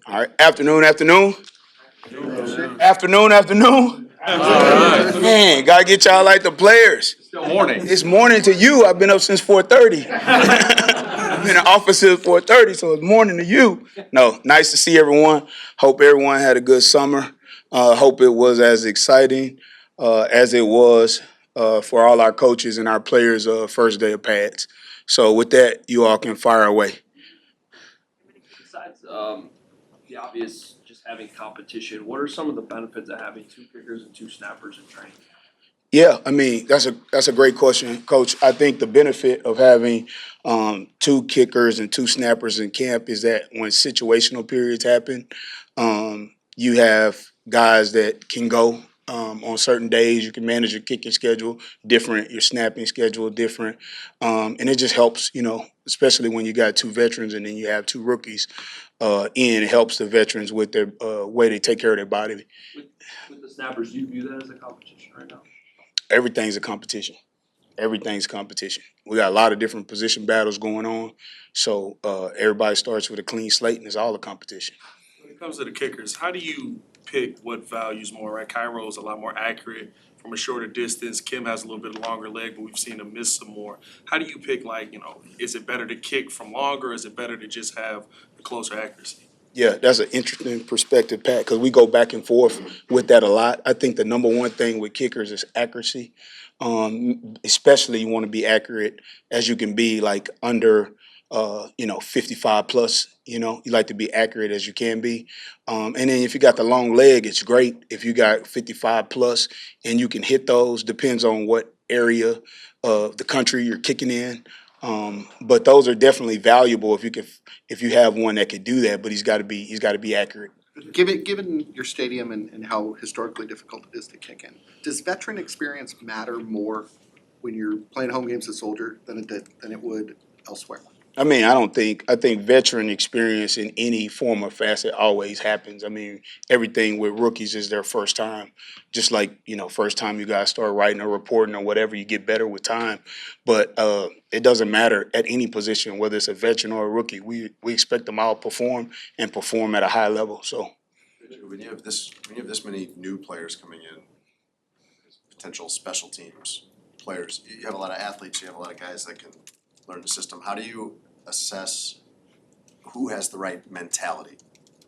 All right, afternoon. All right. Man, gotta get y'all like the players. Still morning. It's morning to you. I've been up since 4:30. I've been in the office since 4:30, so it's morning to you. No, nice to see everyone. Hope everyone had a good summer. Hope it was as exciting as it was for all our coaches and our players' first day of pads. So with that, you all can fire away. Besides the obvious, just having competition, what are some of the benefits of having two kickers and two snappers in training? Yeah, I mean that's a great question, Coach. I think the benefit of having two kickers and two snappers in camp is that when situational periods happen, you have guys that can go on certain days. You can manage your kicking schedule different, your snapping schedule different, and it just helps. Especially when you got two veterans and then you have two rookies it helps the veterans with their way they take care of their body. With the snappers, do you view that as a competition right now? Everything's a competition. Everything's competition. We got a lot of different position battles going on, so everybody starts with a clean slate, and it's all a competition. When it comes to the kickers, how do you pick what values more, right? Cairo's a lot more accurate from a shorter distance. Kim has a little bit longer leg, but we've seen him miss some more. How do you pick, is it better to kick from longer, or is it better to just have the closer accuracy? Yeah, that's an interesting perspective, Pat, because we go back and forth with that a lot. I think the number one thing with kickers is accuracy. Especially you want to be accurate as you can be, like under 55 plus. You like to be accurate as you can be. And then if you got the long leg, it's great. If you got 55 plus and you can hit those, depends on what area of the country you're kicking in. But those are definitely valuable if you have one that could do that. But he's got to be accurate. Given your stadium and how historically difficult it is to kick in, does veteran experience matter more when you're playing home games as Soldier than it would elsewhere? I mean, I think veteran experience in any form or facet always happens. I mean, everything with rookies is their first time. Just like, first time you guys start writing or reporting or whatever, you get better with time. But it doesn't matter at any position, whether it's a veteran or a rookie. We expect them all perform and perform at a high level. So when you have this many new players coming in, potential special teams players, you have a lot of athletes, you have a lot of guys that can learn the system. How do you assess who has the right mentality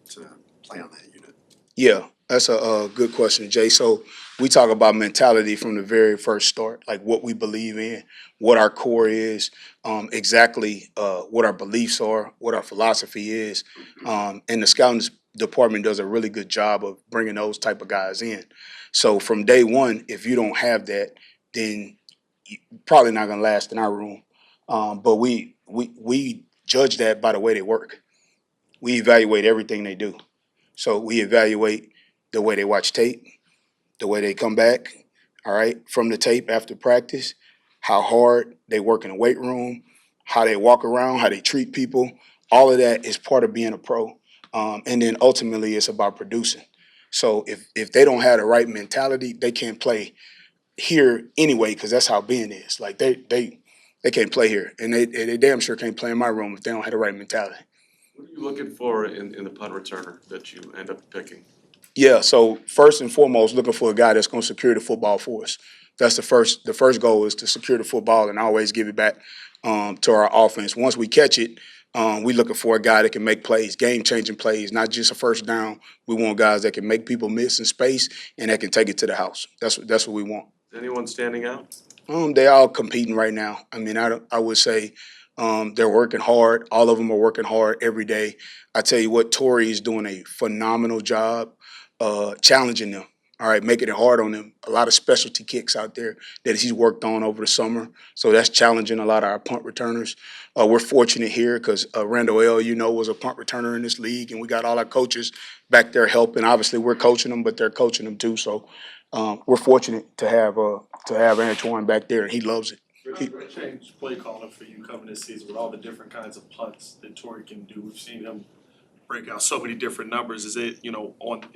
to play on that unit? yeah, that's a good question, Jay. So we talk about mentality from the very first start, like what we believe in, what our core is, exactly what our beliefs are, what our philosophy is, and the scouting department does a really good job of bringing those type of guys in. So from day one, if you don't have that, then you're probably not going to last in our room. But we judge that by the way they work. We evaluate everything they do. So we evaluate the way they watch tape, the way they come back, all right, from the tape after practice, how hard they work in the weight room, how they walk around, how they treat people. All of that is part of being a pro. And then ultimately it's about producing. So if they don't have the right mentality, they can't play here anyway, because that's how being is. Like they can't play here. And they damn sure can't play in my room if they don't have the right mentality. What are you looking for in the punt returner that you end up picking? Yeah, so first and foremost, looking for a guy that's going to secure the football for us. That's the first goal is to secure the football and always give it back to our offense. Once we catch it, we looking for a guy that can make plays, game-changing plays, not just a first down. We want guys that can make people miss in space and that can take it to the house. That's what we want. Is anyone standing out? They all competing right now. I mean, I would say they're working hard. All of them are working hard every day. I tell you what, Torrey is doing a phenomenal job challenging them. All right, making it hard on them. A lot of specialty kicks out there that he's worked on over the summer. So that's challenging a lot of our punt returners. We're fortunate here because Randall L., was a punt returner in this league, and we got all our coaches back there helping. Obviously, we're coaching them, but they're coaching them too. So we're fortunate to have Antoine back there, and he loves it. What changed play calling for you coming this season with all the different kinds of punts that Torrey can do? We've seen him break out so many different numbers. Is it,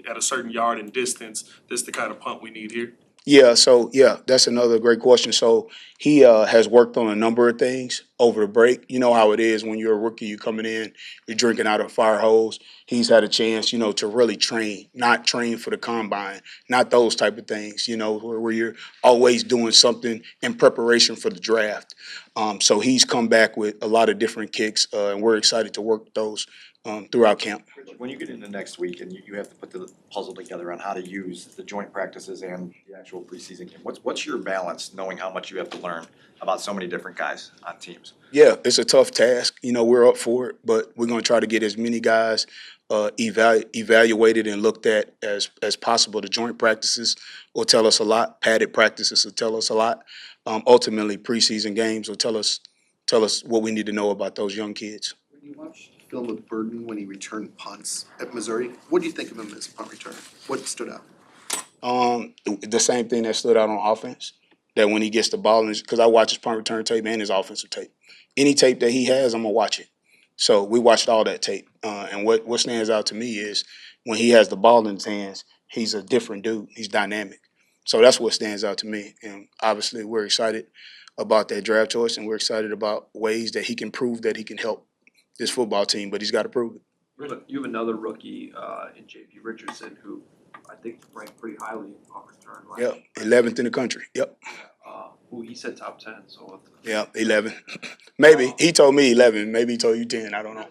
at a certain yard and distance, this the kind of punt we need here? Yeah, so yeah, that's another great question. So he has worked on a number of things over the break. You know how it is when you're a rookie, you coming in, you're drinking out of a fire hose. He's had a chance, to really train, not train for the combine, not those type of things, where you're always doing something in preparation for the draft. So he's come back with a lot of different kicks, and we're excited to work those throughout camp. When you get into next week and you have to put the puzzle together on how to use the joint practices and the actual preseason game, what's your balance knowing how much you have to learn about so many different guys on teams? Yeah, it's a tough task. We're up for it, but we're going to try to get as many guys evaluated and looked at as possible. The joint practices will tell us a lot. Padded practices will tell us a lot. Ultimately, preseason games will tell us what we need to know about those young kids. When you watch film of Burden when he returned punts at Missouri, what do you think of him as a punt returner? What stood out? The same thing that stood out on offense. That when he gets the ball, because I watch his punt return tape and his offensive tape. Any tape that he has, I'm gonna watch it. So we watched all that tape, and what stands out to me is when he has the ball in his hands, he's a different dude. He's dynamic. So that's what stands out to me. And obviously, we're excited about that draft choice, and we're excited about ways that he can prove that he can help this football team. But he's got to prove it. You have another rookie in J.P. Richardson who I think ranked pretty highly in punt return. Right? Yep, 11th in the country. Yep. Who he said top 10. So Yeah, 11. Maybe. He told me 11. Maybe he told you 10. I don't know.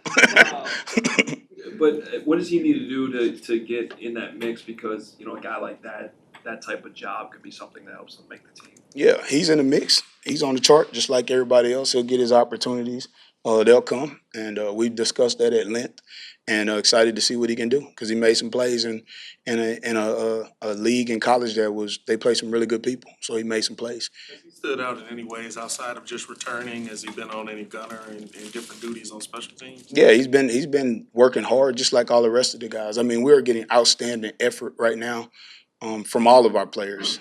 But what does he need to do to get in that mix? Because a guy like that type of job could be something that helps him make the team. Yeah, he's in the mix. He's on the chart just like everybody else. He'll get his opportunities. They'll come, and we discussed that at length. And excited to see what he can do because he made some plays in a league in college they played some really good people. So he made some plays. Has he stood out in any ways outside of just returning? Has he been on any gunner and different duties on special teams? Yeah, he's been working hard just like all the rest of the guys. I mean, we're getting outstanding effort right now from all of our players,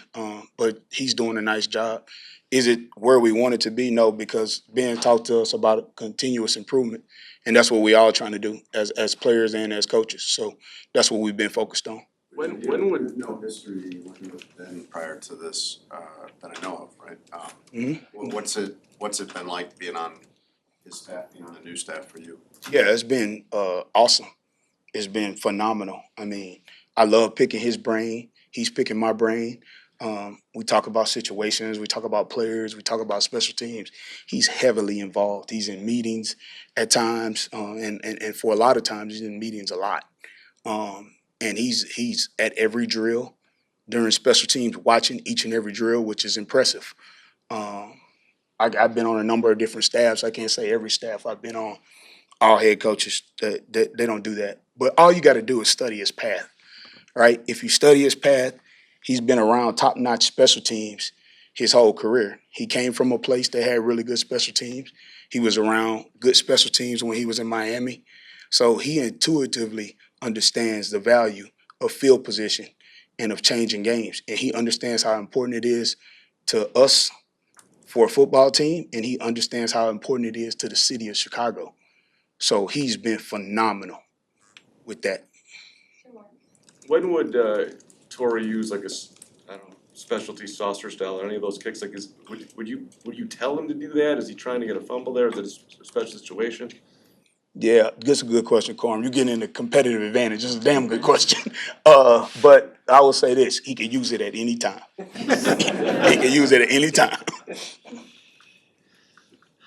but he's doing a nice job. Is it where we want it to be? No, because Ben talked to us about continuous improvement, and that's what we all trying to do as players and as coaches. So that's what we've been focused on. When would No history working with Ben prior to this that I know of, right? Mhm. What's it been like being on his staff, being on the new staff for you? Yeah, it's been awesome. It's been phenomenal. I mean, I love picking his brain. He's picking my brain. We talk about situations. We talk about players. We talk about special teams. He's heavily involved. He's in meetings at times, and for a lot of times he's in meetings a lot. And he's at every drill during special teams, watching each and every drill, which is impressive. I've been on a number of different staffs. I can't say every staff I've been on. All head coaches that they don't do that. But all you got to do is study his path, right? If you study his path, he's been around top-notch special teams his whole career. He came from a place that had really good special teams. He was around good special teams when he was in Miami. So he intuitively understands the value of field position and of changing games. And he understands how important it is to us for a football team, and he understands how important it is to the city of Chicago. So he's been phenomenal with that. when would Torrey use like I don't know, specialty saucer style or any of those kicks? Like would you tell him to do that? Is he trying to get a fumble there? Is it a special situation? Yeah, that's a good question, Corum. You're getting into competitive advantage. It's a damn good question. But I will say this, he can use it at any time. He can use it at any time.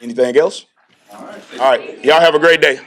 Anything else? All right. Y'all have a great day.